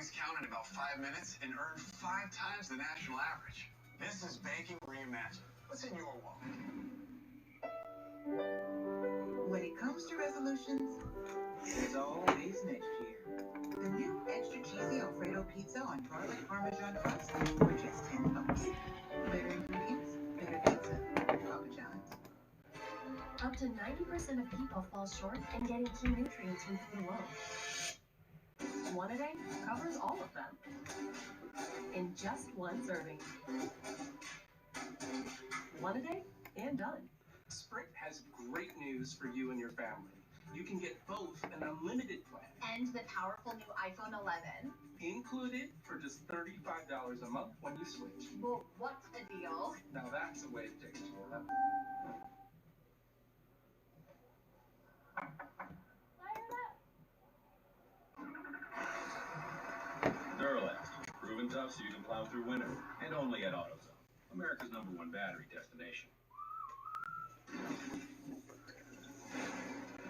eggs count in about 5 minutes and earn 5 times the national average. This is baking reimagined. What's in your wallet? When it comes to resolutions, there's always next year. The new extra cheesy Alfredo pizza on garlic parmesan crust for just $10. Better ingredients, better pizza. Papa John's. Up to 90% of people fall short in getting key nutrients from food alone. One a day covers all of them in just one serving. One a day and done. Sprint has great news for you and your family. You can get both an unlimited plan and the powerful new iPhone 11 included for just $35 a month when you switch. Well, what a deal. Now that's a way to take it to a level. Duralast, proven tough so you can plow through winter, and only at AutoZone, America's #1 battery destination.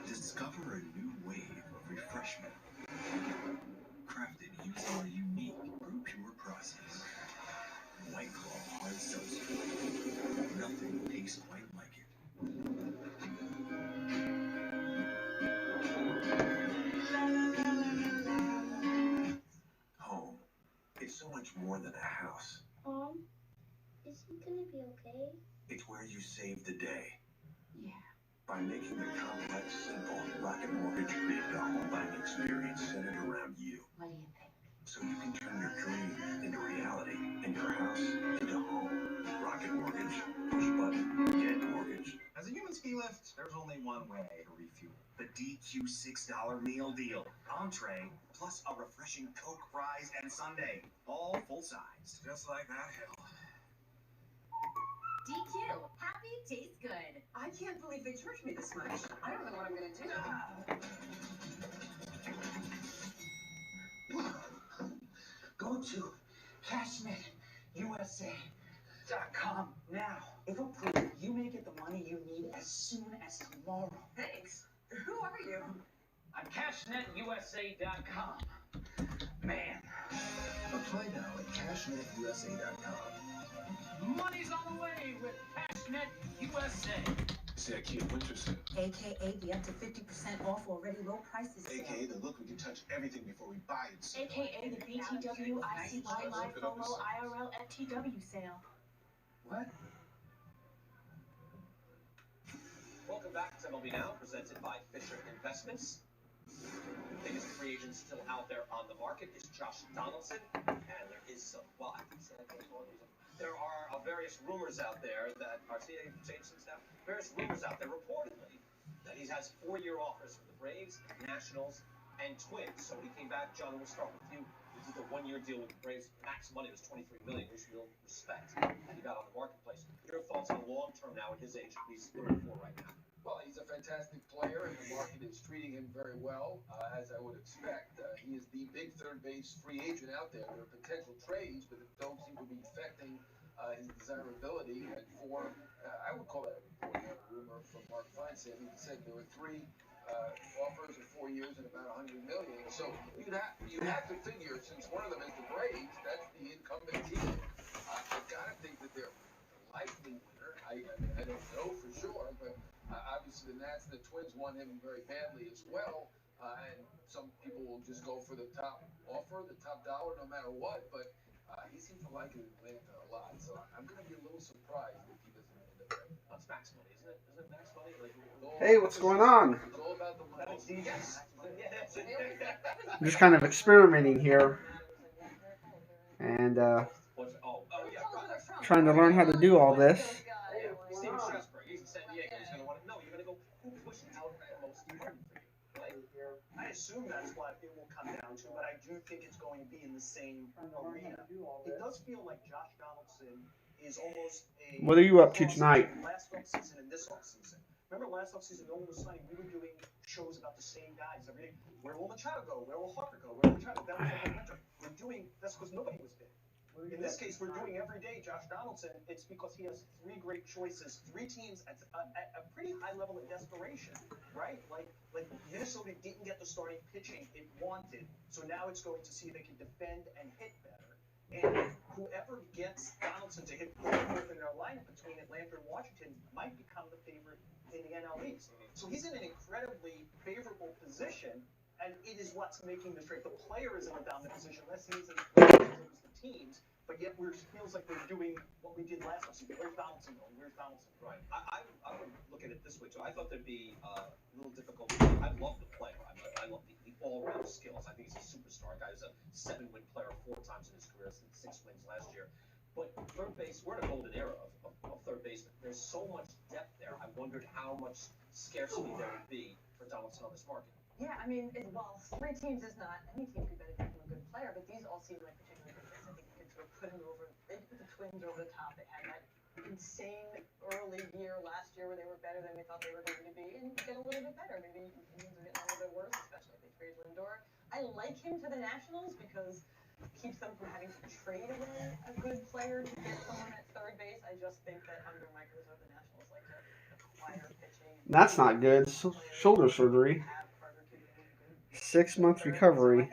Discover a new wave of refreshment, crafted using a unique brew pure process. White Claw hard seltzer. Nothing tastes quite like it. Home. It's so much more than a house. Is he gonna be okay? It's where you save the day. Yeah. By making the complex simple, Rocket Mortgage created a home buying experience centered around you. What do you think? So you can turn your dream into reality and your house into home. Rocket Mortgage. Push button. Get mortgage. As a human ski lift, there's only one way to refuel. The DQ $6 meal deal. Entree, plus a refreshing Coke, fries, and sundae. All full size. Just like that hill. DQ. Happy tastes good. I can't believe they charged me this much. I don't know what I'm going to do. Go to CashNetUSA.com now. If approved, you may get the money you need as soon as tomorrow. Thanks. Who are you? I'm CashNetUSA.com. Man. Apply now at CashNetUSA.com. Money's on the way with CashNet USA. See IKEA winter sale. AKA the up to 50% off already low prices. AKA the look we can touch everything before we buy it. AKA the BTW ICY Live FOMO IRL FTW sale. What? Welcome back to MLB Now, presented by Fisher Investments. The biggest free agent still out there on the market is Josh Donaldson, and there is some, well, I think there are various rumors out there that are various rumors out there reportedly that he has 4-year offers for the Braves, Nationals, and Twins. So when he came back, John, we'll start with you. This is a 1-year deal with the Braves. Max money was $23 million, which we'll respect that he got on the marketplace. Your thoughts on long term now at his age? He's 34 right now. Well, he's a fantastic player, and the market is treating him very well, as I would expect. He is the big third base free agent out there. There are potential trades, but it don't seem to be affecting his desirability. And I would call that a rumor from Mark Feinsand. He said there were 3 offers of 4 years and about $100 million. So you have to figure, since one of them is the Braves, that's the incumbent team. I gotta think that they're likely winner. I don't know for sure, but obviously the Nats and the Twins want him very badly as well. And some people will just go for the top offer, the top dollar, no matter what. But he seems to like Atlanta a lot, so I'm going to be a little surprised if he doesn't end up there. That's max money, isn't it? Isn't it max money? Hey, what's going on? It's all about the money. Yes. I'm just kind of experimenting here and trying to learn how to do all this. Steven Strasburg, he's in San Diego. He's going to want to know. You're going to go, who pushed out the most important for you? I assume that's what it will come down to, but I do think it's going to be in the same arena. It does feel like Josh Donaldson is almost a... What are you up to tonight? Last offseason and this offseason. Remember last offseason, no one was signing. We were doing shows about the same guys every day. Where will Machado go? Where will Harper go? Where will Machado? That was the whole winter. We're doing... That's because nobody was big. In this case, we're doing every day Josh Donaldson. It's because he has 3 great choices, 3 teams at a pretty high level of desperation, right? Like Minnesota didn't get the starting pitching it wanted, so now it's going to see if they can defend and hit better. And whoever gets Donaldson to hit both in their lineup between Atlanta and Washington might become the favorite in the NL East. So he's in an incredibly favorable position, and it is what's making the trade. The player is in a dominant position. Last season, it was the teams. But yet it feels like we're doing what we did last season. Where's Donaldson going? Where's Donaldson? Right. I would look at it this way, too. I thought there'd be a little difficult. I love the player. I love the all-round skills. I think he's a superstar. A guy who's a 7-win player 4 times in his career, 6 wins last year. But third base, we're in a golden era of third baseman. There's so much depth there. I wondered how much scarcity there would be for Donaldson on this market. Yeah, I mean, while 3 teams is not, any team could benefit from a good player, but these all seem like particularly good fits. I think you could sort of put him over, they put the Twins over the top. They had that insane early year last year where they were better than we thought they were going to be, and get a little bit better. Maybe things are getting a little bit worse, especially if they trade Lindor. I like him to the Nationals because it keeps them from having to trade away a good player to get someone at third base. I just think that under Mike Rizzo, the Nationals like to acquire pitching. That's not good. Shoulder surgery. 6-month recovery.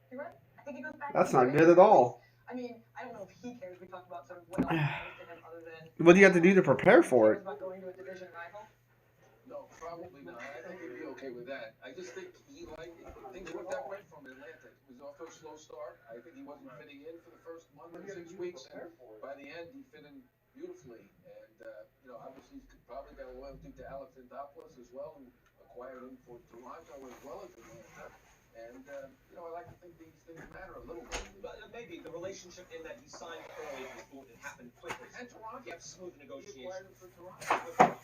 You're right. I think he goes back. That's not good at all. I mean, I don't know if he cares. We talked about sort of what else matters to him other than. What do you have to do to prepare for it? About going to a division rival? No, probably not. I think he'd be okay with that. I just think things worked out right from Atlanta. He was off to a slow start. I think he wasn't fitting in for the first month or 6 weeks, and by the end he fit in beautifully. And obviously he's probably got a loyalty to Alex Anthopoulos as well, who acquired him for Toronto as well as Atlanta. And, I like to think these things matter a little bit. But maybe the relationship in that he signed early and it happened quickly. And Toronto. You have smooth negotiations. For Toronto.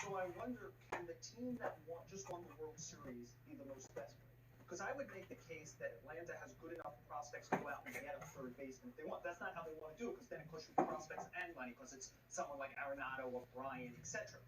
So I wonder, can the team that just won the World Series be the most desperate? Because I would make the case that Atlanta has good enough prospects to go out and get a third baseman if they want. That's not how they want to do it, because then it costs you prospects and money, because it's someone like Arenado or Bryant, etc.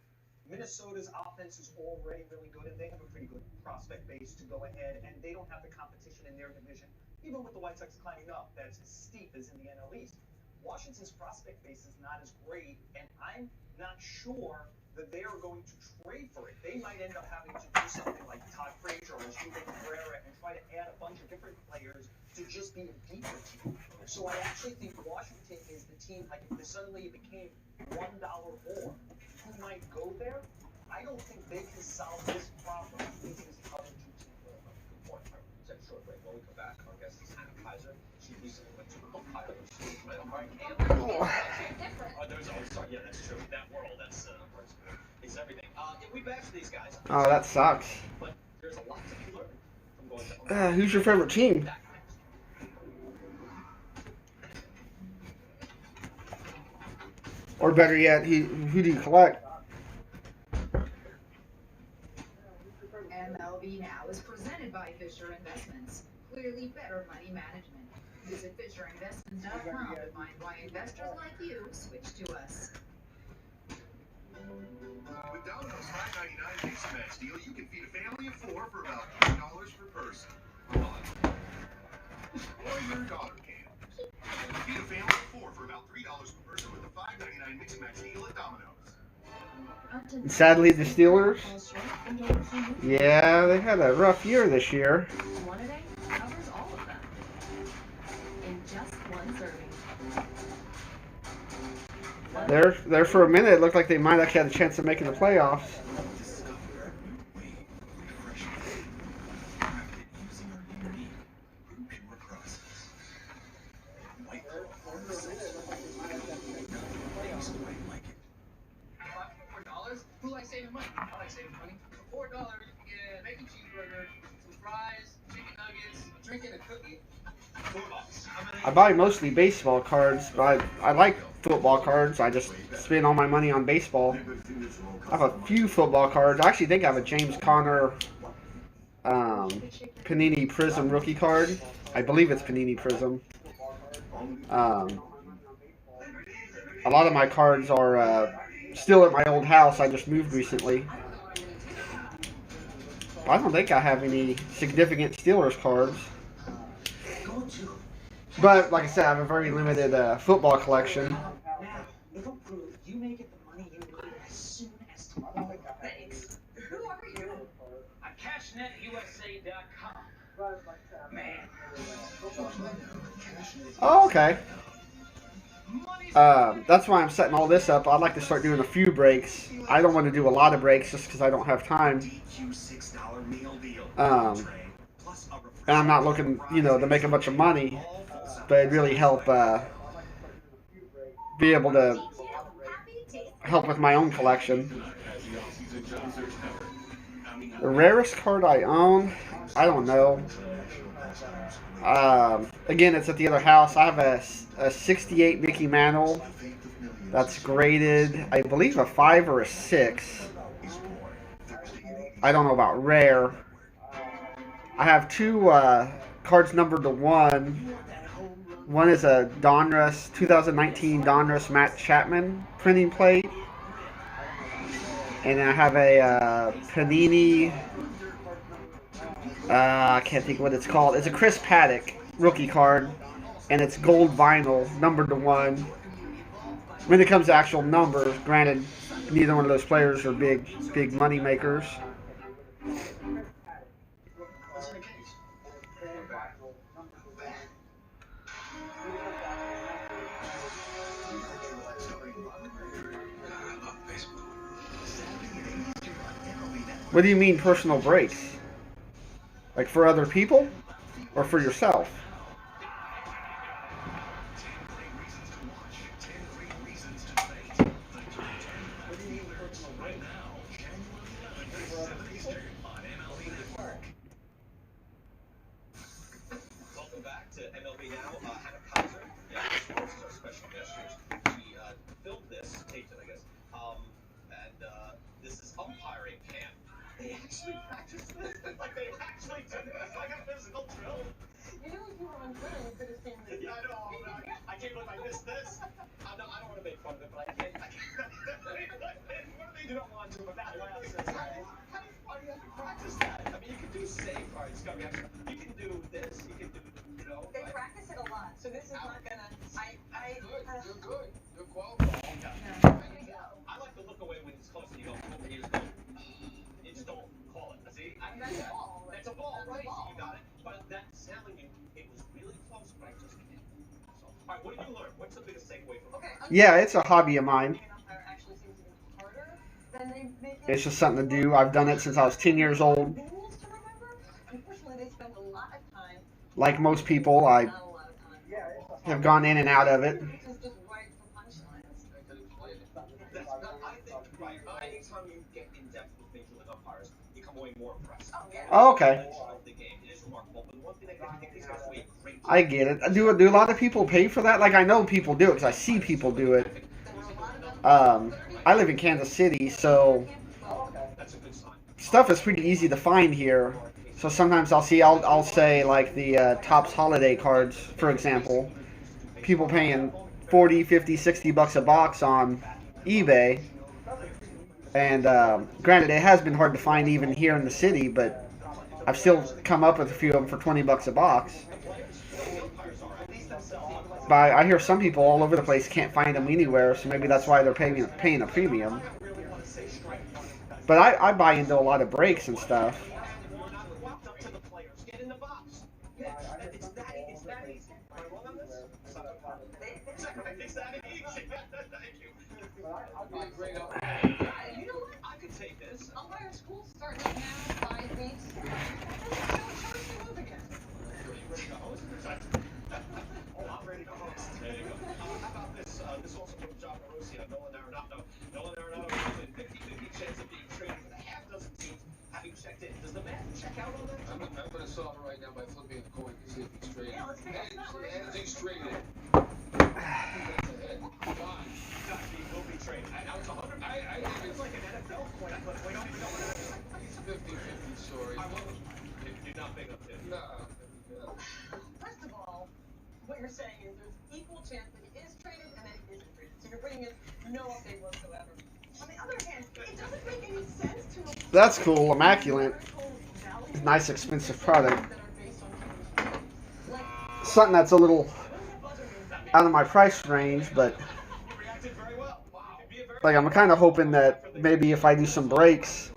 Minnesota's offense is already really good, and they have a pretty good prospect base to go ahead, and they don't have the competition in their division, even with the White Sox climbing up, that's as steep as in the NL East. Washington's prospect base is not as great, and I'm not sure that they are going to trade for it. They might end up having to do something like Todd Frazier or Steven Cabrera and try to add a bunch of different players to just be a deeper team. So I actually think Washington is the team, like if suddenly it became $1 more, who might go there? I don't think they can solve this problem using these other 2 teams. Good point. Take a short break. When we come back, our guest is Hannah Kaiser. She recently went to umpire school. Yeah, that's true. That world, that's it's everything. We bash these guys. Oh, that sucks. But there's a lot to be learned from going to Who's your favorite team? Or better yet, who do you collect? MLB Now is presented by Fisher Investments. Clearly better money management. Visit FisherInvestments.com to find why investors like you switch to us. With Domino's $5.99 mix and match deal, you can feed a family of 4 for about $2 per person. Or your daughter can. Feed a family of 4 for about $3 per person with a $5.99 mix and match deal at Domino's. Sadly, the Steelers. Yeah, they had a rough year this year. One a day covers all of them in just one serving. There for a minute, it looked like they might actually have a chance of making the playoffs. Who likes saving money? I like saving money. For $4, you can get a bacon cheeseburger, some fries, chicken nuggets, a drink, and a cookie. $4. I buy mostly baseball cards, but I like football cards. I just spend all my money on baseball. I have a few football cards. I actually think I have a James Conner Panini Prism rookie card. I believe it's Panini Prism. A lot of my cards are still at my old house. I just moved recently. I don't think I have any significant Steelers cards. Go to But like I said, I have a very limited football collection. Now, it'll prove you may get the money you need as soon as tomorrow. Thanks. Who are you? I'm CashNetUSA.com. Man. Oh, okay. That's why I'm setting all this up. I'd like to start doing a few breaks. I don't want to do a lot of breaks just because I don't have time. And I'm not looking, to make a bunch of money, but it'd really help be able to help with my own collection. The rarest card I own, I don't know. Again, it's at the other house. I have a 68 Mickey Mantle that's graded, I believe, a 5 or a 6. I don't know about rare. I have two cards numbered to 1. One is a Donruss 2019 Donruss Matt Chapman printing plate, and I have a Panini. I can't think what it's called. It's a Chris Paddock rookie card, and it's gold vinyl, numbered to 1. When it comes to actual numbers, granted, neither one of those players are big money makers. What do you mean personal breaks? Like for other people or for yourself? Welcome back to MLB Now. Hannah Kaiser, our special guest here. We filmed this, taped it, I guess. And this is umpiring camp. They actually practiced this. Like they actually did this like a physical drill. You know, if you were on Twitter, you could have seen this. Yeah, I know. I can't believe I missed this. I don't want to make fun of it, but I can't. What do they do? Don't want to, but that laugh says, why do you have to practice that? I mean, you can do save cards, you can do this, you can do, They practice it a lot, so this is not gonna. You're good. You're qualified. I like to look away when it's close and you go, you just don't call it. See? That's a ball. That's a ball, right? You got it. But that's telling you it was really close, but I just can't. So, all right, what did you learn? What's the biggest takeaway from it? Yeah, it's a hobby of mine. It's just something to do. I've done it since I was 10 years old. Like most people, I have gone in and out of it. Anytime you get in depth with major league umpires, you come away more impressed. Oh, okay. I get it. Do a lot of people pay for that? Like, I know people do it because I see people do it. I live in Kansas City, so stuff is pretty easy to find here. So sometimes I'll say like the Topps holiday cards, for example. People paying 40, 50, 60 bucks a box on eBay. And granted, it has been hard to find even here in the city, but I've still come up with a few of them for 20 bucks a box. But I hear some people all over the place can't find them anywhere, so maybe that's why they're paying a premium. But I buy into a lot of breaks and stuff. You know what? I could take this. Umpire school starting now, 5 weeks. Show us the move again. I'm ready to host. There you go. How about this? This also from John Morosi and Nolan Arenado. Nolan Arenado has a 50-50 chance of being traded with a half dozen teams having checked in. Does the math check out on that? I'm going to solve it right now by flipping a coin to see if he's traded. Yeah, let's figure it out. And he's traded. Fine. Will be traded. Now it's 100. It's like an NFL coin. We don't even know what it is. He's 50-50, sorry. I won't. You're not big up to it. No. First of all, what you're saying is there's equal chance that he is traded and that he isn't traded. So you're bringing in no update whatsoever. On the other hand, it doesn't make any sense to. That's cool. Immaculate. Nice, expensive product. Something that's a little out of my price range, but like I'm kind of hoping that maybe if I do some breaks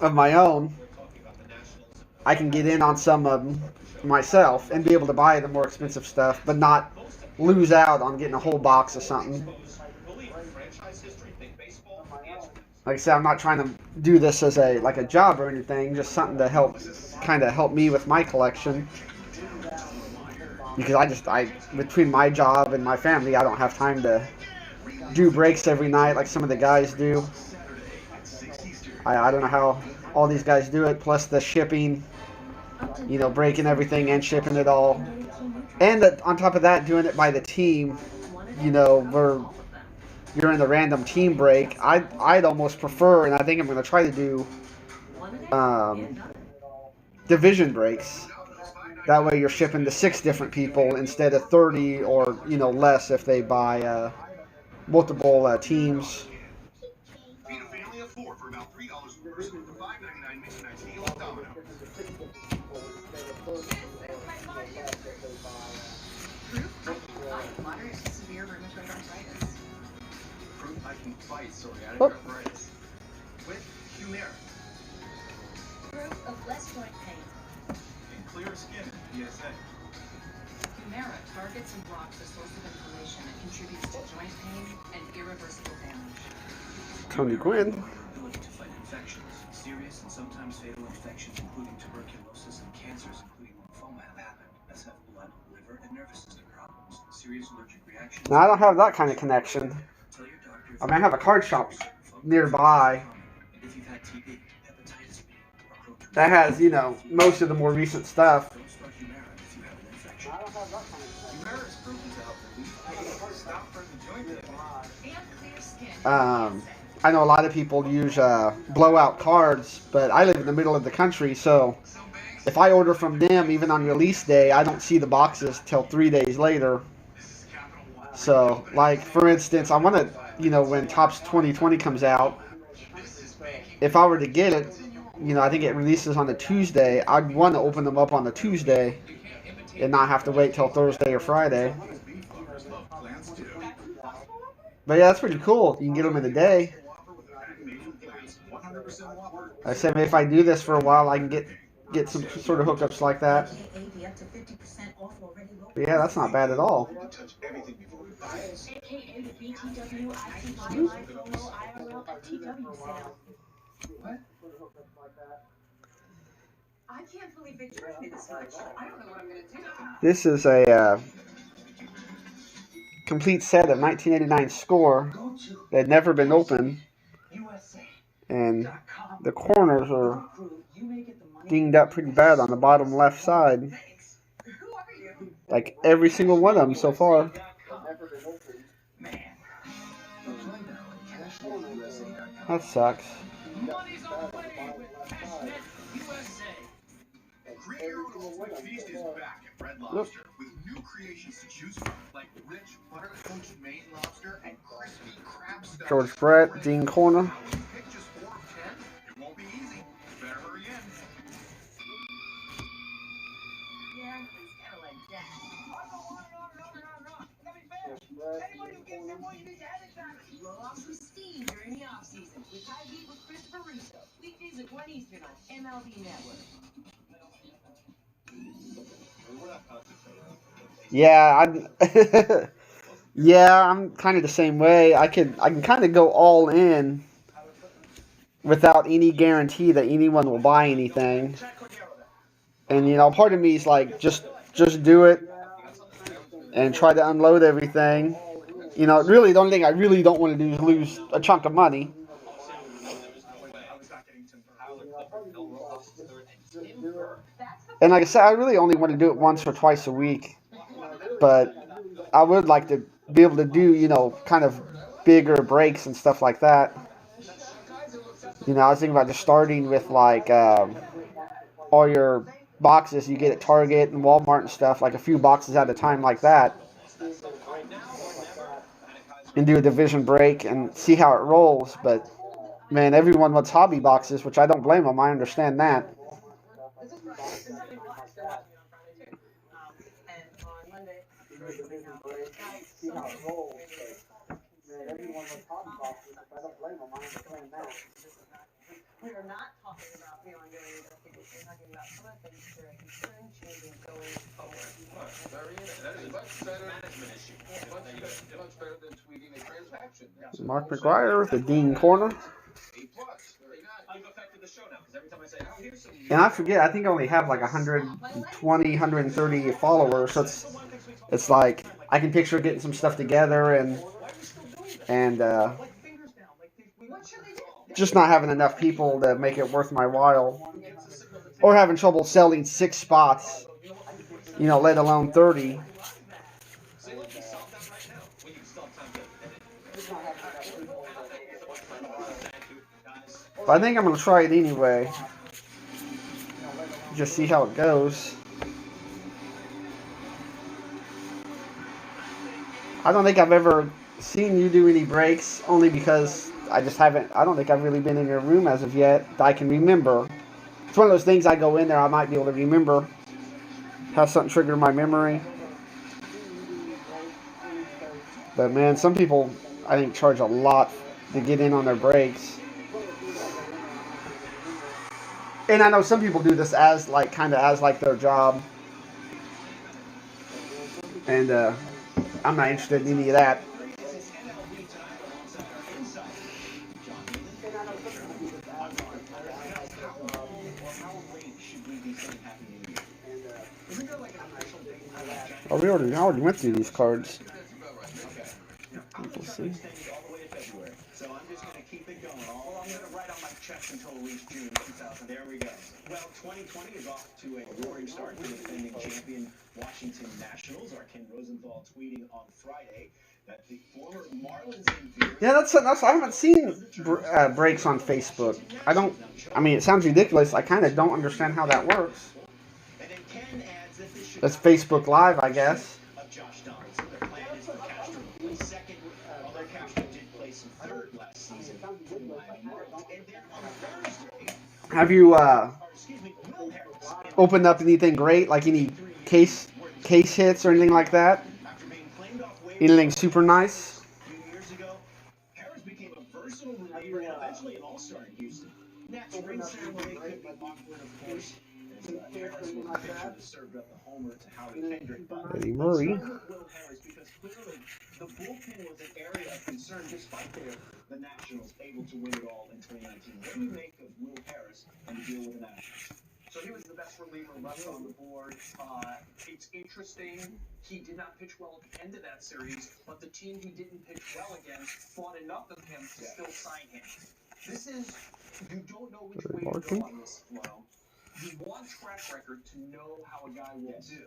of my own, I can get in on some of them myself and be able to buy the more expensive stuff, but not lose out on getting a whole box of something. Like I said, I'm not trying to do this as a job or anything, just something to help me with my collection. Because between my job and my family, I don't have time to do breaks every night like some of the guys do. I don't know how all these guys do it, plus the shipping, breaking everything and shipping it all. And on top of that, doing it by the team, where you're in the random team break. I'd almost prefer, and I think I'm going to try to do division breaks. That way you're shipping to 6 different people instead of 30 or less if they buy multiple teams. Feed a family of 4 for about $3 per person with a $5.99 mix and match deal at Domino's. Moderate to severe rheumatoid arthritis. Proof I can fight psoriatic Oh. arthritis with Humira. Proof of less joint pain. And clear skin at PSA. Humira targets and blocks the source of inflammation that contributes to joint pain and irreversible damage. Tony Gwynn. Ability to fight infections, serious and sometimes fatal infections, including tuberculosis and cancers, including lymphoma, have happened, as have blood, liver, and nervous system problems, serious allergic reactions. Now, I don't have that kind of connection. Tell your doctor if I mean, I have a card shop nearby and if you've had TB, hepatitis B, or Crohn's that has, most of the more recent stuff. Don't start Humira if you have an infection. Humira's proof is out for stop further joint pain. And clear skin. I know a lot of people use blowout cards, but I live in the middle of the country, so if I order from them, even on release day, I don't see the boxes till 3 days later. So, like, for instance, I want to, when Topps 2020 comes out, if I were to get it, I think it releases on a Tuesday, I'd want to open them up on a Tuesday and not have to wait till Thursday or Friday. But yeah, that's pretty cool. You can get them in a day. I said maybe if I do this for a while, I can get some sort of hookups like that. But yeah, that's not bad at all. AKA the BTW ICY Live Promo IRL and TW sale. What? I can't believe they charged me this much. I don't know what I'm going to do. This is a complete set of 1989 score that had never been opened, and the corners are dinged up pretty bad on the bottom left side. Like every single one of them so far. That sucks. Create your own ultimate feast is back at Red Lobster with new creations to choose from, like rich butter-coached Maine lobster and crispy crab stuffed. George Brett, Dean Corner. Pick just 4 of 10. It won't be easy. Better hurry in. Yeah, it's kind of like that. Anybody who gets in one, you need to have it back. Blow off some steam during the off-season with High Beat with Christopher Russo. Weekdays at 1 Eastern on MLB Network. Yeah, I'm kind of the same way. I can kind of go all in without any guarantee that anyone will buy anything. And part of me is like just do it and try to unload everything. Really the only thing I really don't want to do is lose a chunk of money. And like I said, I really only want to do it once or twice a week. But I would like to be able to do, kind of bigger breaks and stuff like that. I was thinking about just starting with like all your boxes you get at Target and Walmart and stuff, like a few boxes at a time like that. And do a division break and see how it rolls. But, man, everyone wants hobby boxes, which I don't blame them. I understand that. And on Monday, See how it rolls. Man, everyone was talking about this. I don't blame them. I'm playing that. We are not talking about the ongoing investigation. We're talking about some of the things that are concern changing going forward. That is much better. Management issue. Much better than tweeting a transaction. Mark McGuire with the Dean corner. I've affected the show now because every time I say, oh, here's some. And I forget, I think I only have like 120, 130 followers. So it's like I can picture getting some stuff together and just not having enough people to make it worth my while, or having trouble selling 6 spots, let alone 30. But I think I'm going to try it anyway. Just see how it goes. I don't think I've ever seen you do any breaks, only because I don't think I've really been in your room as of yet that I can remember. It's one of those things I go in there, I might be able to remember. Have something trigger my memory. But man, some people, I think, charge a lot to get in on their breaks. And I know some people do this as kind of their job. And I'm not interested in any of that. Oh, I already went through these cards. We'll see. So I'm just going to keep it going. I'm going to write on my checks until at least June 2000. There we go. Well, 2020 is off to a roaring start for the defending champion Washington Nationals. Our Ken Rosenthal tweeting on Friday that the former Marlins infielder... Yeah, that's I haven't seen breaks on Facebook. It sounds ridiculous. I kind of don't understand how that works. That's Facebook Live, I guess. Have you opened up anything great, like any case hits or anything like that? Anything super nice? Years ago, Harris became a versatile reliever and eventually an all-star in Houston. Next, ring ceremony could be awkward, of course. Harris was the pitcher that served up the homer to Howie Kendrick. Eddie Murray. Will Harris, because clearly the bullpen was an area of concern, despite the Nationals able to win it all in 2019. What do you make of Will Harris and the deal with the Nationals? So he was the best reliever left on the board. It's interesting. He did not pitch well at the end of that series, but the team he didn't pitch well against fought enough of him to still sign him. You don't know which way to go on this flow. You want track record to know how a guy will do.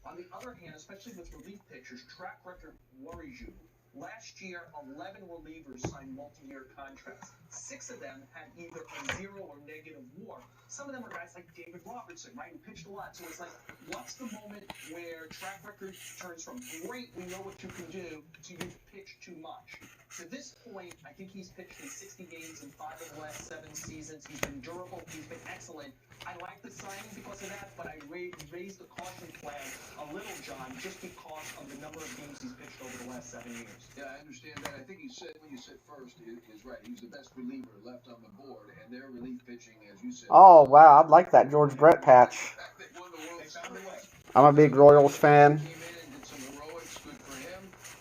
On the other hand, especially with relief pitchers, track record worries you. Last year, 11 relievers signed multi-year contracts. 6 of them had either a 0 or negative WAR. Some of them are guys like David Robertson, right, who pitched a lot. So it's like, what's the moment where track record turns from great, we know what you can do, to you've pitched too much? To this point, I think he's pitched in 60 games in 5 of the last 7 seasons. He's been durable. He's been excellent. I like the signing because of that, but I raised the caution flag a little, John, just because of the number of games he's pitched over the last 7 years. Yeah, I understand that. I think what you said first is right. He's the best reliever left on the board, and their relief pitching, as you said. Oh, wow. I'd like that George Brett patch. I'm a big Royals fan.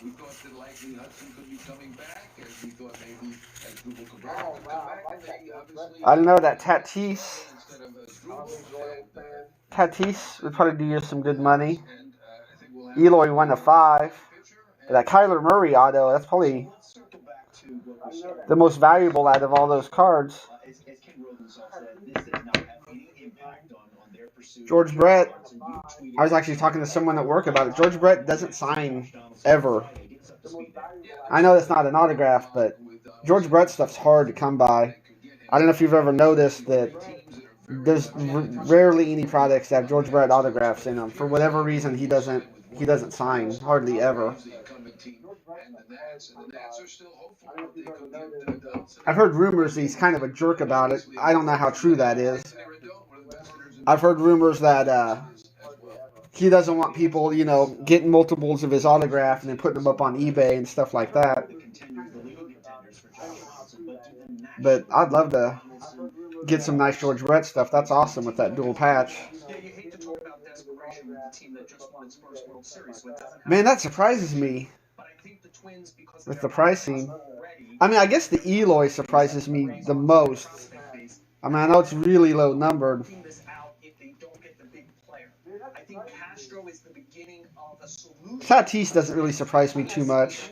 We thought that likely Hudson could be coming back, and we thought maybe Asdrubal Cabrera would come back. I don't know, that Tatis would probably do you some good money. Eloy 1/5. That Kyler Murray auto, that's probably the most valuable out of all those cards. George Brett, I was actually talking to someone at work about it. George Brett doesn't sign ever. I know that's not an autograph, but George Brett stuff's hard to come by. I don't know if you've ever noticed that there's rarely any products that have George Brett autographs in them. For whatever reason, he doesn't sign hardly ever. I've heard rumors that he's kind of a jerk about it. I don't know how true that is. I've heard rumors that he doesn't want people, you know, getting multiples of his autograph and then putting them up on eBay and stuff like that. But I'd love to get some nice George Brett stuff. That's awesome with that dual patch. Man, that surprises me with the pricing. I mean, I guess the Eloy surprises me the most. I mean, I know it's really low numbered. Tatis doesn't really surprise me too much.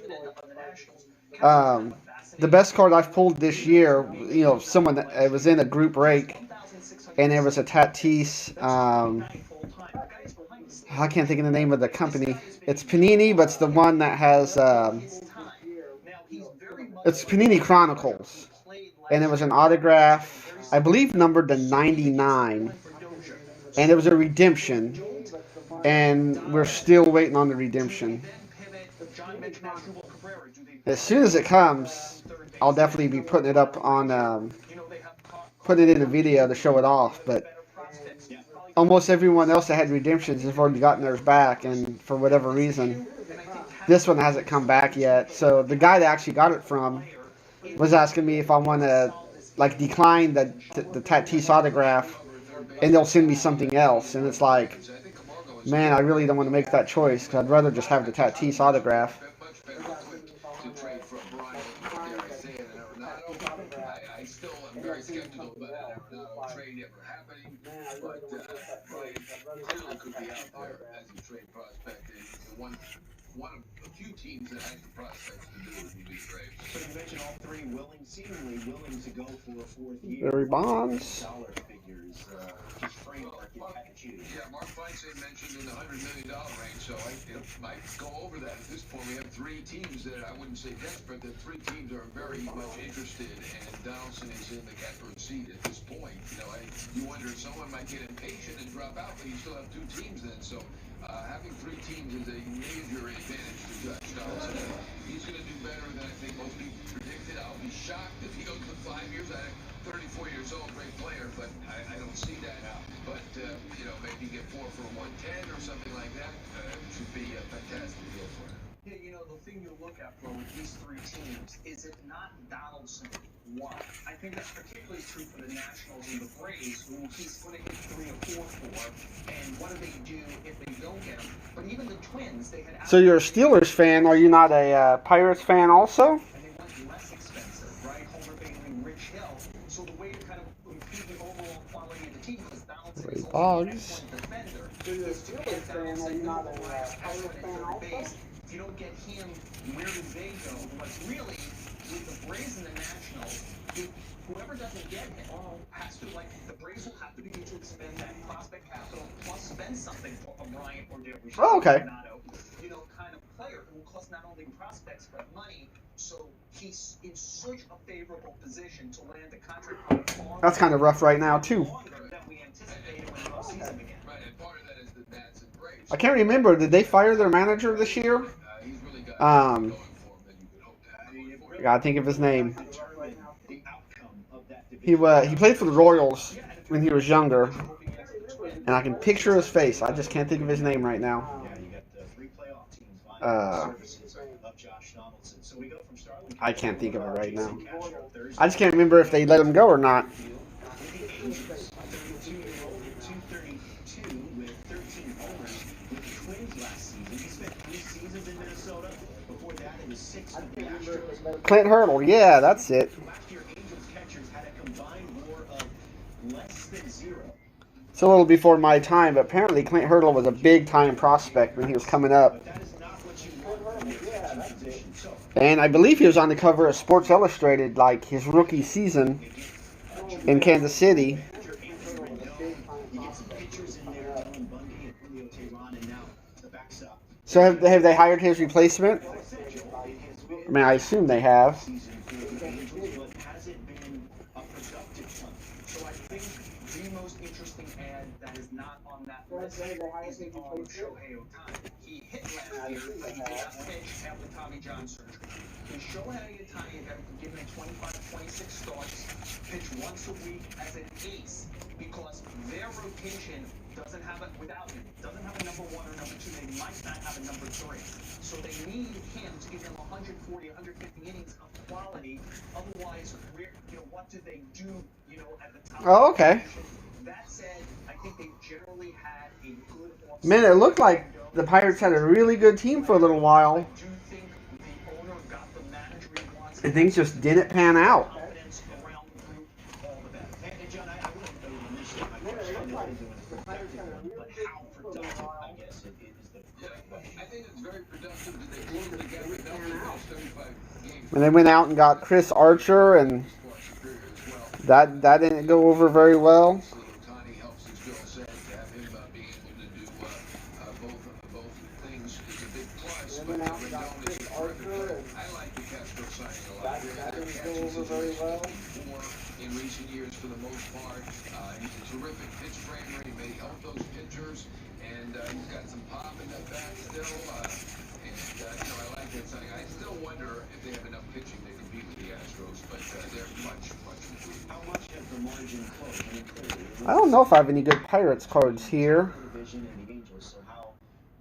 The best card I've pulled this year, you know, someone that was in a group break, and there was a Tatis. I can't think of the name of the company. It's Panini, but it's the one that has. It's Panini Chronicles, and it was an autograph, I believe, numbered to 99, and it was a redemption, and we're still waiting on the redemption. As soon as it comes, I'll definitely be putting it up on, putting it in a video to show it off. But almost everyone else that had redemptions has already gotten theirs back, and for whatever reason, this one hasn't come back yet. So the guy that actually got it from was asking me if I want to, like, decline the Tatis autograph, and they'll send me something else. And it's like, man, I really don't want to make that choice, because I'd rather just have the Tatis autograph. I still am very skeptical about a trade ever happening, but Brian clearly could be out there as a trade prospect. And one of a few teams that has the prospects to do it would be Braves. So you mentioned all three seemingly willing to go for a fourth year. Barry Bonds. Dollar figures, just framework you had to choose. Yeah, Mark Feinstein mentioned in the $100 million range, so I might go over that. At this point, we have three teams that I wouldn't say desperate, that three teams are very much interested, and Donaldson is in the catbird seat at this point. You know, you wonder if someone might get impatient and drop out, but you still have two teams then. So having three teams is a major advantage to Josh Donaldson. He's going to do better than I think most people predicted. I'll be shocked if he goes to 5 years. I'm 34 years old, great player, but I don't see that. But, you know, maybe get 4 for 110 or something like that. Should be a fantastic deal for him. Yeah, you know, the thing you look at, bro, with these three teams is if not Donaldson, what? I think that's particularly true for the Nationals and the Braves, who he's putting in 3 or 4 for. And what do they do if they don't get him? But even the Twins, they had. So you're a Steelers fan. Are you not a Pirates fan also? And they went less expensive, right? Homer Bailey, Rich Hill. So the way to kind of improve the overall quality of the team is Donaldson is also an excellent defender. So you're a Steelers fan. Are you not a Pirates fan also? If you don't get him, where do they go? But really, with the Braves and the Nationals, whoever doesn't get him has to, like, the Braves will have to begin to expend that prospect capital plus spend something for a Bryant or Derek. Oh, okay. You know, kind of player who will cost not only prospects but money. So he's in such a favorable position to land a contract. That's kind of rough right now too. I can't remember. Did they fire their manager this year? Gotta think of his name. He played for the Royals when he was younger, and I can picture his face. I just can't think of his name right now. I can't think of it right now. I just can't remember if they let him go or not. Clint Hurdle, yeah, that's it. It's a little before my time, but apparently Clint Hurdle was a big-time prospect when he was coming up. And I believe he was on the cover of Sports Illustrated, like, his rookie season in Kansas City. So have they hired his replacement? I mean, I assume they have. So I think the most interesting ad that is not on that list is the arm of Shohei Ohtani. He hit last year, but he did not pitch after Tommy John surgery. And Shohei Ohtani got given 25, 26 starts, pitch once a week as an ace, because their rotation doesn't have a number 1 or number 2. They might not have a number 3. So they need him to give them 140, 150 innings of quality. Otherwise, what do they do, at the top? Oh, okay. That said, I think they generally had a good offseason. Man, it looked like the Pirates had a really good team for a little while. I do think the owner got the manager he wants. And things just didn't pan out. Confidence around the group, all the better. And John, I wouldn't initiate my question, but how productive, I guess, is the correct way. I think it's very productive that they pulled together enough to go 35 games. And they went out and got Chris Archer, and that didn't go over very well. Ohtani helps, as Bill said, to have him being able to do both things is a big plus. But Rendon is a terrific player. I like the Castro signing a lot. Their catches is more in recent years for the most part. He's a terrific pitch framer. He may help those pitchers, and he's got some pop in that bat still. I like that signing. I still wonder if they have enough pitching to compete with the Astros, but they're much improved. How much has the margin closed? I mean, clearly, I don't know if I have any good Pirates cards here. division and the Angels, so how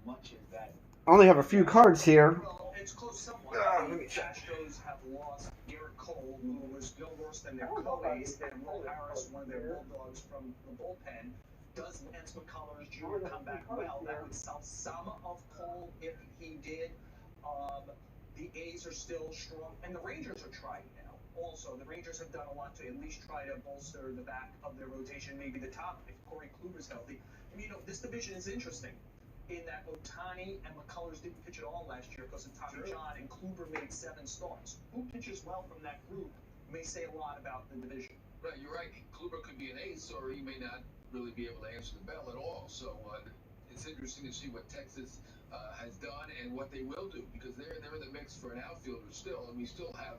much is that? I only have a few cards here. Well, it's close somewhat. The Astros have lost Garrett Cole, who was no worse than their co-ace, and Will Harris, one of their Bulldogs from the bullpen. Does Lance McCullers Jr. come back well? That would solve some of Cole if he did. The A's are still strong, and the Rangers are trying now. Also, the Rangers have done a lot to at least try to bolster the back of their rotation, maybe the top, if Corey Kluber's healthy. I mean, this division is interesting in that Ohtani and McCullers didn't pitch at all last year because of Tommy John, and Kluber made 7 starts. Who pitches well from that group may say a lot about the division. Right, you're right. Kluber could be an ace, or he may not really be able to answer the bell at all. So it's interesting to see what Texas has done and what they will do, because they're in the mix for an outfielder still, and we still have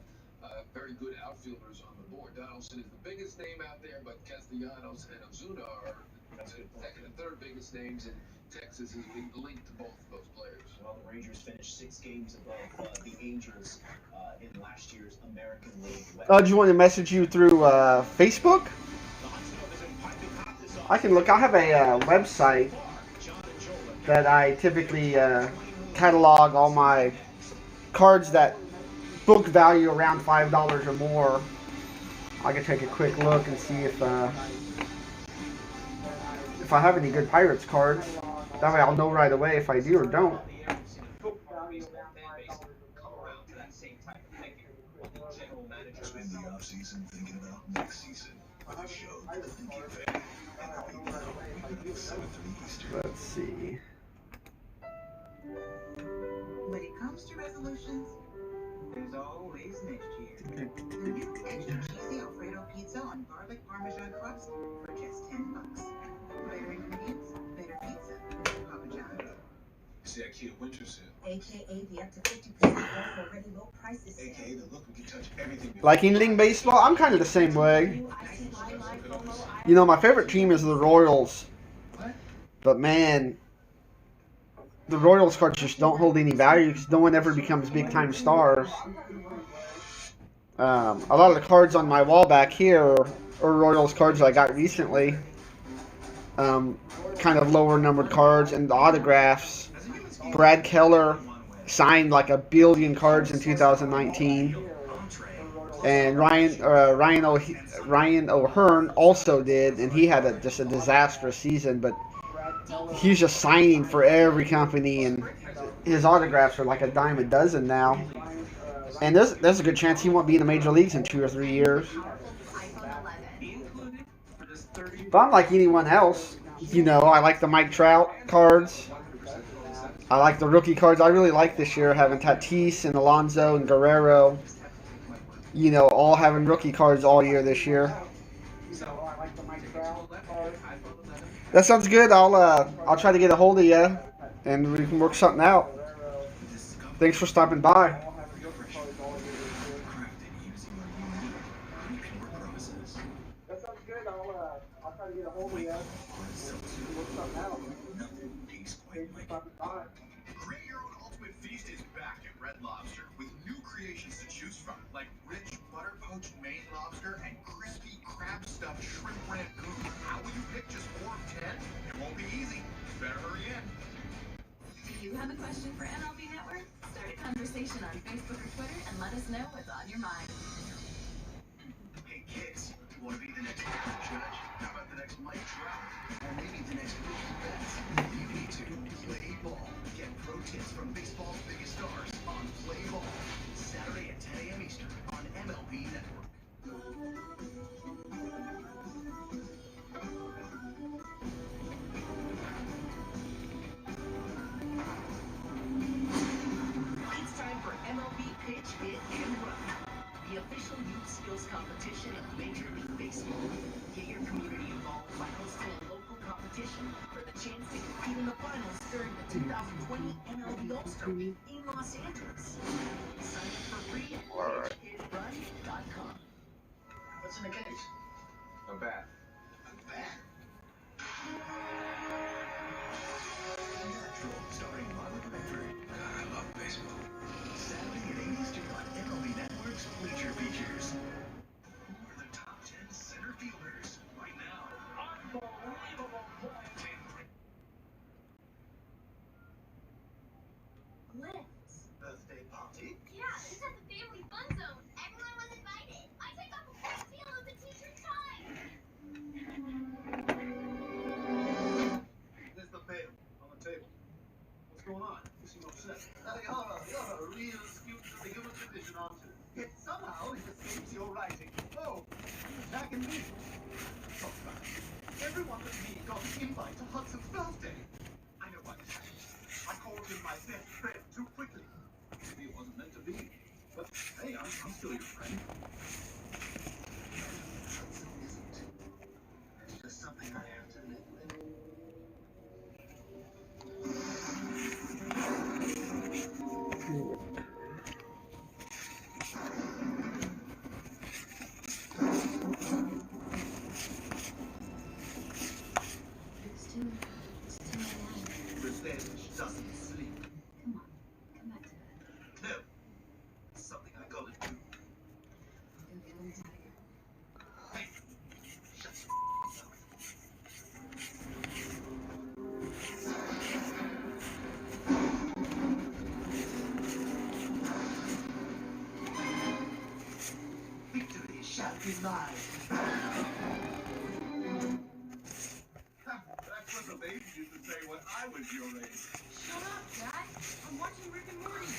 very good outfielders on the board. Donaldson is the biggest name out there, but Castellanos and Ozuna are the second and third biggest names, and Texas is linked to both of those players. Well, the Rangers finished 6 games above the Angels in last year's American League West. Do you want to message you through Facebook? I can look. I have a website that I typically catalog all my cards that book value around $5 or more. I can take a quick look and see if I have any good Pirates cards. That way I'll know right away if I do or don't. Spend the off-season thinking about next season with a show for the thinking fan. And right now, we got 7:30 Eastern. Let's see. When it comes to resolutions, there's always next year. The new extra cheesy Alfredo pizza on garlic parmesan crust for just $10. Better ingredients, better pizza. Papa John's. It's the IKEA winter sale. AKA the up to 50% off already low prices. AKA the look we can touch everything. Like Inling baseball, I'm kind of the same way. You know, my favorite team is the Royals. But man, the Royals cards just don't hold any value because no one ever becomes big-time stars. A lot of the cards on my wall back here are Royals cards I got recently. Kind of lower numbered cards, and the autographs. Brad Keller signed like 1 billion cards in 2019. And Ryan O'Hearn also did, and he had just a disastrous season, but he's just signing for every company, and his autographs are like a dime a dozen now. And there's a good chance he won't be in the major leagues in 2 or 3 years. But I'm like anyone else. You know, I like the Mike Trout cards. I like the rookie cards. I really like this year having Tatis and Alonso and Guerrero. You know, all having rookie cards all year this year. That sounds good. I'll try to get a hold of you, and we can work something out. Thanks for stopping by. That sounds good. I'll try to get a hold of you, and work something out. Thanks for stopping by. Create Your Own Ultimate Feast is back at Red Lobster with new creations to choose from, like rich butter poached Maine lobster and crispy crab stuffed shrimp ragout. How will you pick just 4 of 10? It won't Won't be easy. Better hurry in. Do you have a question for MLB Network? Start a conversation on Facebook or Twitter and let us know what's on your mind. Hey kids, want to be the next judge? How about the next Mike Trout? Or maybe the next Mookie Betts? You need to play ball. Get pro tips from baseball's biggest stars on Play Ball. Saturday at 10 a.m. Eastern on MLB Network. It's time for MLB Pitch, Hit, and Run, the official youth skills competition of Major League Baseball. Get your community involved by hosting a local competition for the chance to compete in the finals during the 2020 MLB All-Star Week in Los Angeles. Sign up for free at pitchhitrun.com. What's in the case? A bat. A bat? Natural, starring Robert Redford. God, I love baseball. Saturday at 8 Eastern on MLB Network's Bleacher Features. Who are the top 10 center fielders right now? Unbelievable play. Lift. Birthday party? Yeah, it's at the family fun zone. Everyone was invited. I take up a great deal of the teacher's time. There's the pail on the table. What's going on? You seem upset. You're a real student of the human condition, aren't you? Yet somehow it escapes your writing. Oh, you're attacking me. Oh, God. Everyone but me got an invite to Hudson's birthday. I know why this happened. I called him my best friend too quickly. Maybe it wasn't meant to be. But hey, I'm still your friend. Hudson isn't. It's just something I have to live with. It's too late. Revenge doesn't sleep. Come on, come back to bed. No. It's something I gotta do. Go get him tiger. Hey, shut your mouth. Victory shall be mine. That's what the baby used to say when I was your age. Shut up, Dad. I'm watching Rick and Morty.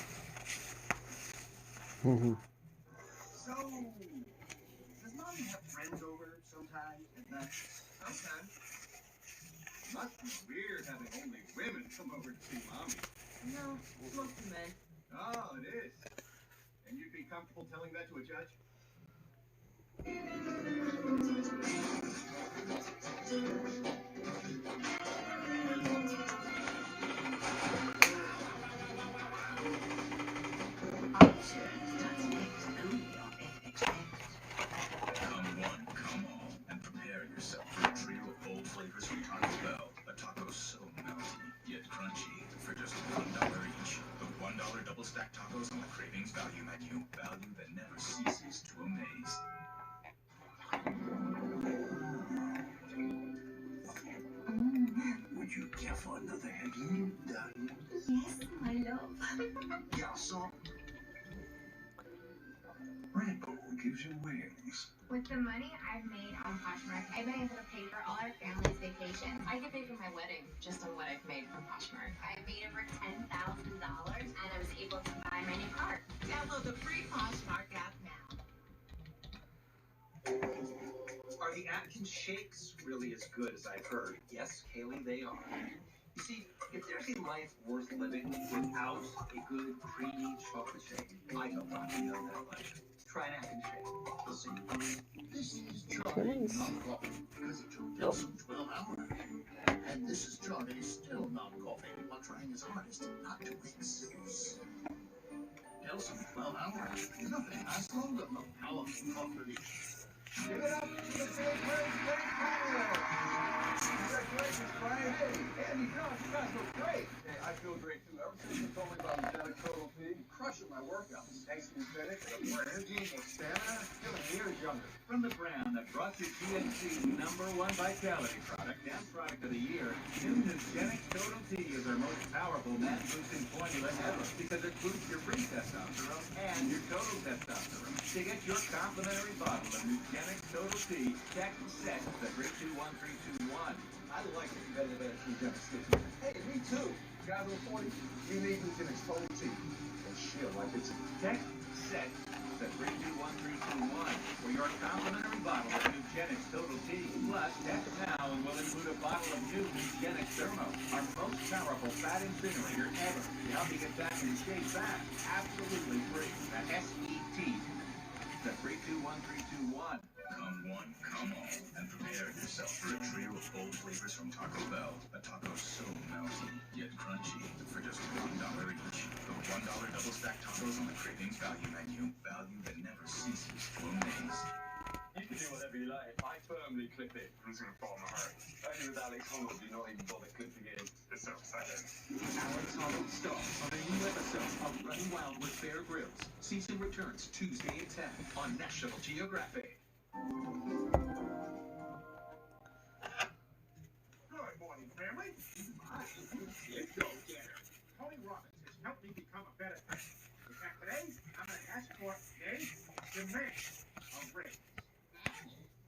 So, does Mommy have friends over sometimes at night? Sometimes. Must be weird having only women come over to see Mommy. No, it's mostly men. Oh, it is. And you'd be comfortable telling that to a judge? Come one, come all, and prepare yourself for a trio of bold flavors from Taco Bell. A taco so melty, yet crunchy, for just $1 each. The $1 double stack tacos on the Cravings Value Menu. Value that never ceases to amaze. Would you care for another Heggy, darling? Yes, my love. Garçon. Red Bull gives you wings. With the money I've made on Poshmark, I've been able to pay for all our family's vacations. I could pay for my wedding just on what I've made from Poshmark. I made over $10,000 and I was able to buy my new car. Download the free Poshmark app now. Are the Atkins shakes really as good as I've heard? Yes, Kaylee, they are. You see, if there's a life worth living without a good creamy chocolate shake, I don't want to know that much. Try an Atkins shake. Listen, This is Johnny, not coffee, because it took Nelson 12 hours. And this is Johnny, still not coughing, while trying his hardest not to exhaust. Nelson 12 hours. Nothing lasts longer than a powerful coffee. Give it up to the big birthday panel! Congratulations, Brian. Hey, Andy, Josh, you guys look great. Hey, I feel great too. Ever since you told me about Lieutenant Total P, crushing my my workouts. Takes me better, more energy, more stamina, feeling years younger. From the brand that brought you GNC's #1 vitality product and product of the year, new Nugenix Total T is our most powerful man-boosting formula ever because it boosts your free testosterone and your total testosterone. To get your complimentary bottle of Nugenix Total T, text SET to 321321. I like the competitive edge Nugenix gives me. Hey, me too. Guys over 40, you need Nugenix Total T. And she'll like it too. Text SET to 321321 for your complimentary bottle of Nugenix Total T. Plus, text now and we'll include a bottle of new Nugenix Thermo, our most powerful fat incinerator ever, to help you get back in shape fast. Absolutely free. That's SET to 321321. Come one, come all, and prepare yourself for a trio of bold flavors from Taco Bell. A taco so melty, yet crunchy, for just $1 each. The $1 double stack tacos on the Cravings Value Menu. Value that never ceases to amaze. You can do whatever you like. I firmly clip it. Who's going to fall in my heart? Only with Alex Honnold do you not even bother clipping it. It's so exciting. Alex Honnold stars on a new episode of Running Wild with Bear Grylls. Season returns Tuesday at 10 on National Geographic. Good morning, family. You go-getter. Tony Robbins has helped me become a better person. In fact, today, I'm going to ask for a demand of raise.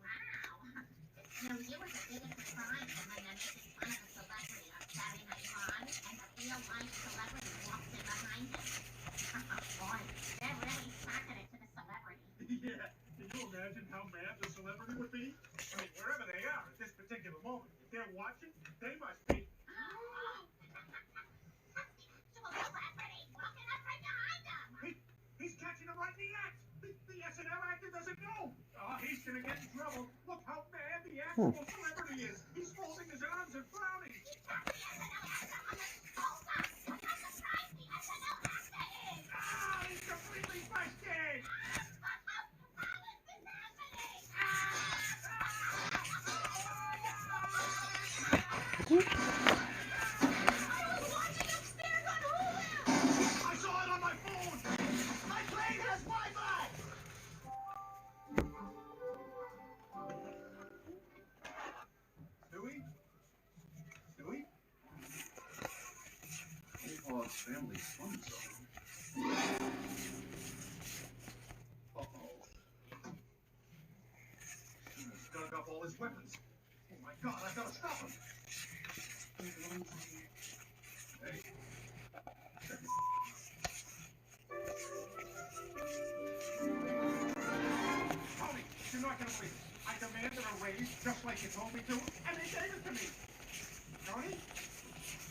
Wow. No, you were the biggest surprise when my making fun of a celebrity on Saturday Night Live, and the real-life celebrity walked in behind him. Boy, that really started it to the celebrity. Yeah. Can you imagine how mad the celebrity would be? I mean, wherever they are at this particular moment, if they're watching, they must be. Celebrity walking up right behind him. He's catching him right in the act. The SNL actor doesn't know. Oh, he's gonna get in trouble. Look how mad the actual celebrity is. He's folding his arms and frowning. He's completely busted. I saw it on my phone. My plane has Wi-Fi. Stewie? Stewie? Paul's family's fun zone. Uh-oh. He's dug up all his weapons. Oh my God, I gotta stop him. Hey. Check it. Tony, you're not gonna believe it. I demanded a raise just like you told me to, and they gave it to me. Tony?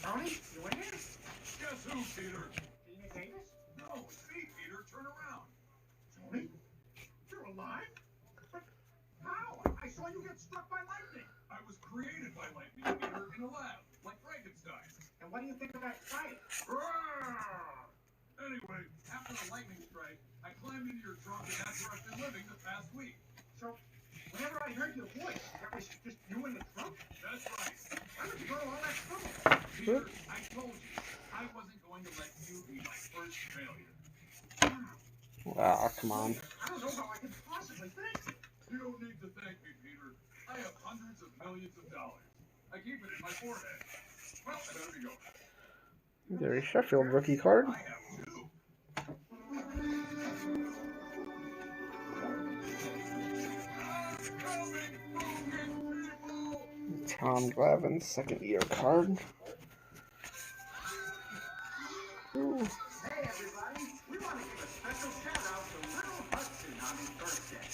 Tony, you in here? Guess who, Peter? Tina Davis? No, it's me, Peter. Turn around. Tony? You're alive? But how? I saw you get struck by lightning. I was created by lightning, Peter, in a lab, like Frankenstein. And what do you think of that fight? Anyway, after the lightning strike, I climbed into your trunk and that's where I've been living the past week. So, whenever I heard your voice, that was just you in the trunk? That's right. Why would you go to all that trouble? Peter, I told you, I wasn't going to let you be my first failure. Ah, come on. I don't know how I can possibly thank you. You don't need to thank me, Peter. I have hundreds of millions of dollars. I keep it in my forehead. Well, I better be going. There's Sheffield rookie card. I have two. Tom Glavine, second year card. Ooh. Hey everybody, we want to give a special shout out to Little Hudson on his birthday.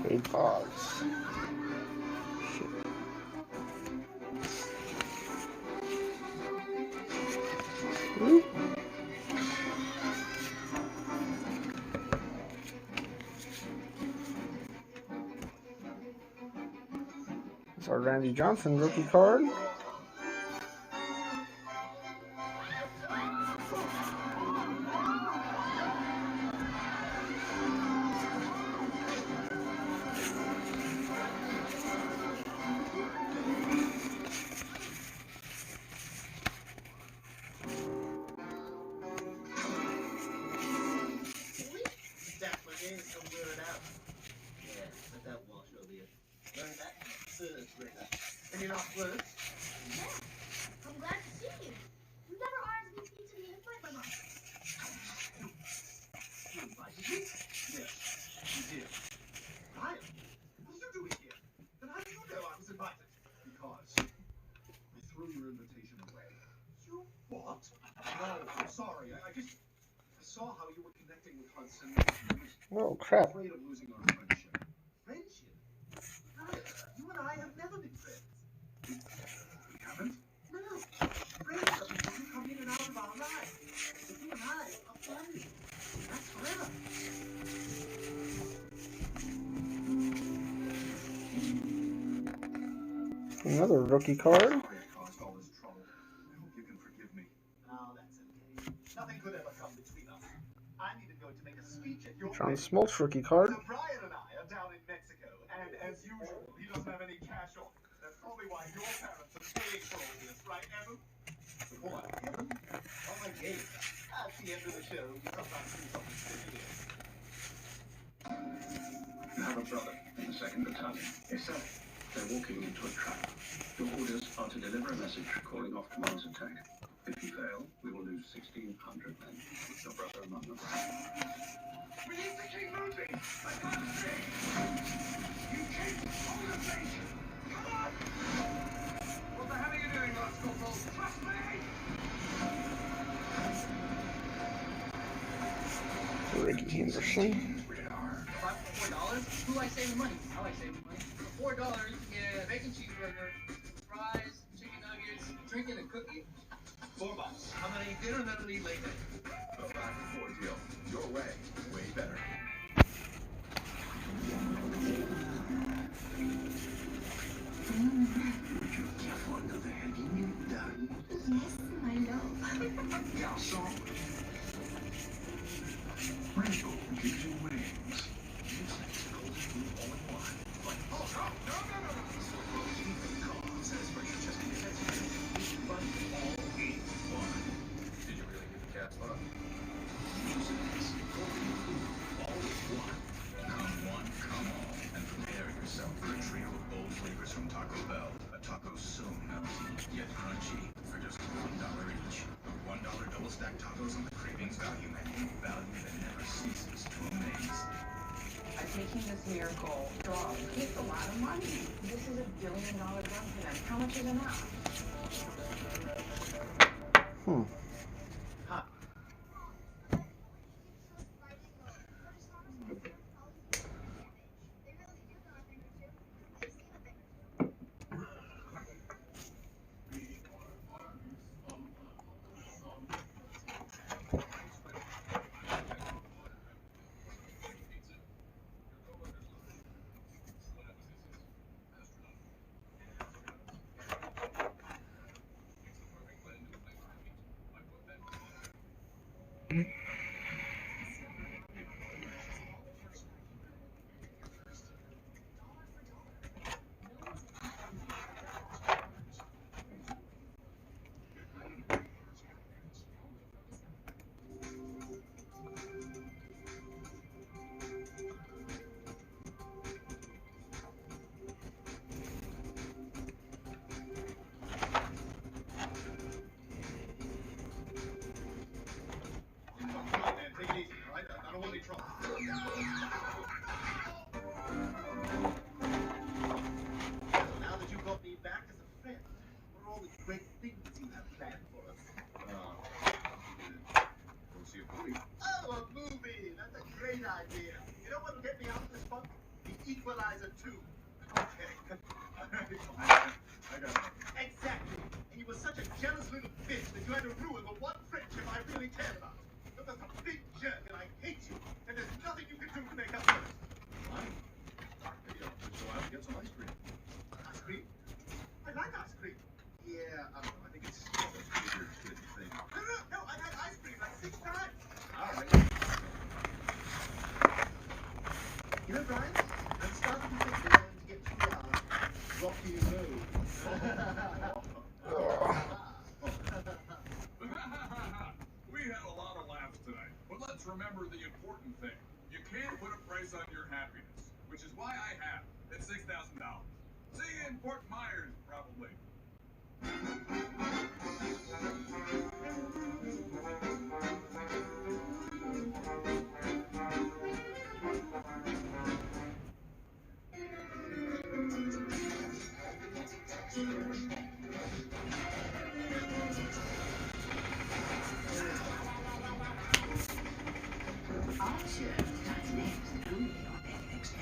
Big box. Ooh. It's our Randy Johnson rookie card. And you're not close? Yeah. I'm glad to see you. You never RSVP'd to the invite my mom. You invited me? Yes, you did. Ryan, what are you doing here? And how did you know I was invited? Because I threw your invitation away. You what? No, I'm sorry. I saw how you were connecting with Hudson. Oh, crap. Afraid of losing our friendship. Friendship? Ryan, you and I have never been friends. We haven't? No. Friends are people who come in and out of our lives. But you and I are family. That's forever. Another rookie card. Sorry I caused all this trouble. I hope you can forgive me. Oh, that's okay. Nothing could ever come between us. I need to go to make a speech at your John Smoltz rookie card. So Brian and I are down in Mexico, and as usual, he doesn't have any cash on him. That's probably why your parents are paying for all this, right, Evan? What, Evan? Oh, my game. At the end of the show, you sometimes do something silly. You have a brother in the 2nd Battalion. Yes, sir. They're walking into a trap. Your orders are to deliver a message calling off Command's attack. If you fail, we will lose 1,600 men. Your brother among them. We need to keep moving! I can't see! You keep on the station! Come on! What the hell are you doing, Lance Corporal? Trust me! Ricky Henderson. $4? Who likes saving money? I like saving money. For $4, you can get a bacon cheeseburger, fries, chicken nuggets, drinking a cookie. $4. I'm gonna eat dinner and then I'll eat later. A 5-for-4 deal. Your way. Way better. Would you care for another heavy meal, darling? Yes, I know. Garçon. Rainbow gives you wings. Music's golden blue all-in-one. Like, oh, no. Cause as for your chest and your head, but all-in-one. Did you really get the cat's love? Music's golden blue all-in-one. Come one, come all, and prepare yourself for a trio of bold flavors from Taco Bell. A taco so melty, yet crunchy, for just $1 each. $1 double-stacked tacos on the Cravings Value Menu. Value that never ceases to amaze. I'm making this miracle drug. It's a lot of money. This is $1 billion drug for them. How much is enough? Huh. Equalizer 2. Okay. I got it. Exactly. And you were such a jealous little bitch that you had to ruin the one friendship I really cared about. You're just a big jerk and I hate you. And there's nothing you can do to make up for it. Fine. Maybe I'll just go out and get some ice cream. Ice cream? like ice cream. Yeah, I don't know. I think it's a weird good thing. No, I've had ice cream like 6 times. All right. You know, Brian, I'm starting to think we're going to get to Rocky Road. We had a lot of laughs tonight, but let's remember the important thing. You can't put a price on your happiness, which is why I have it at $6,000. See you in Fort Myers, probably. Archer starts next, only on FXX.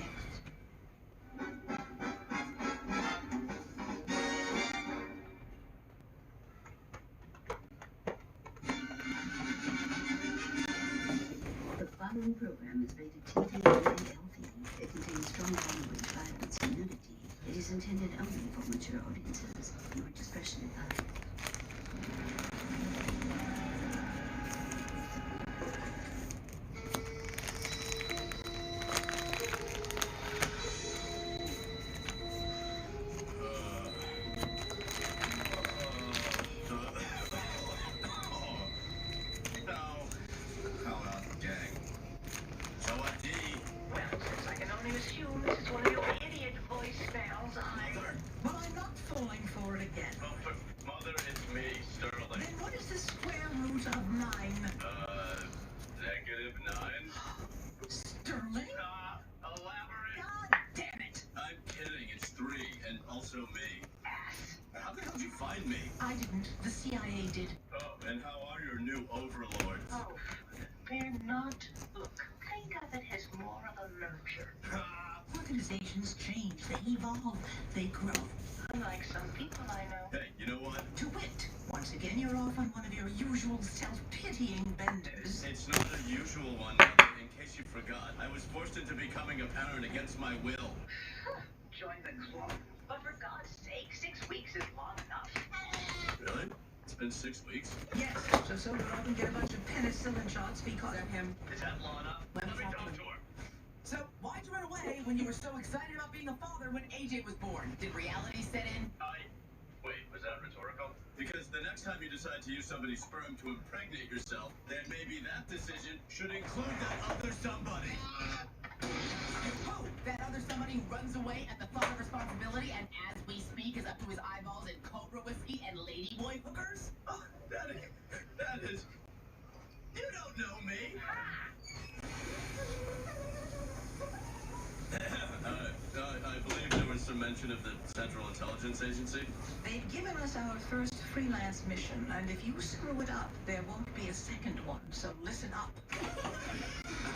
The following program is rated TTL-LV. It contains strong language, violence, and nudity. It is intended only for mature audiences. Your discretion advised. I didn't. The CIA did. Oh, and how are your new overlords? Oh, they're not. Look, think of it as more of a merger. Organizations change, they evolve, they grow. Unlike some people I know. Hey, you know what? To wit, once again you're off on one of your usual self-pitying benders. It's not a usual one, Mother. In case you forgot, I was forced into becoming a parent against my will. Join the club. But for God's sake, 6 weeks is long enough. Really? It's been 6 weeks? Yes, so sober up and get a bunch of penicillin shots because of him. Is that Lana? Let me talk to her. So, why'd you run away when you were so excited about being a father when AJ was born? Did reality set in? Wait, was that rhetorical? Because the next time you decide to use somebody's sperm to impregnate yourself, then maybe that decision should include that other somebody. Oh, that other somebody who runs away at the thought of responsibility and as we speak is up to his eyeballs in Cobra whiskey and ladyboy hookers? Oh, that is... You don't know me. I believe there was some mention of the Central Intelligence Agency. They've given us our first freelance mission, and if you screw it up, there won't be a second one, so listen up.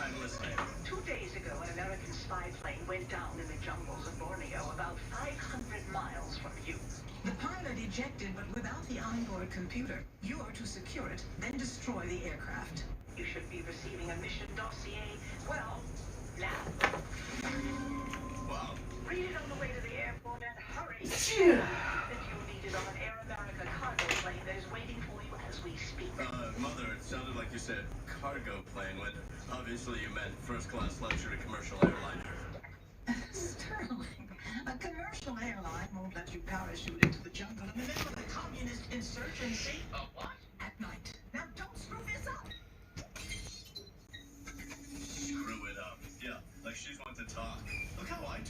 I'm listening. 2 days ago, an American spy plane went down in the jungles of Borneo, about 500 miles from you. The pilot ejected, but without the onboard computer. You are to secure it, then destroy the aircraft. You should be receiving a mission dossier, well, now. Wow. Read it on the way to the airport and hurry. That you'll need it on an Air America cargo plane that is waiting for you as we speak. Mother, it sounded like you said cargo plane when obviously you meant first-class luxury commercial airliner. Sterling, a commercial airline won't let you parachute into the jungle in the middle of the communist insurgency. What? At night. Now don't screw this up. Screw it up. Yeah, like she's one to talk. Look how I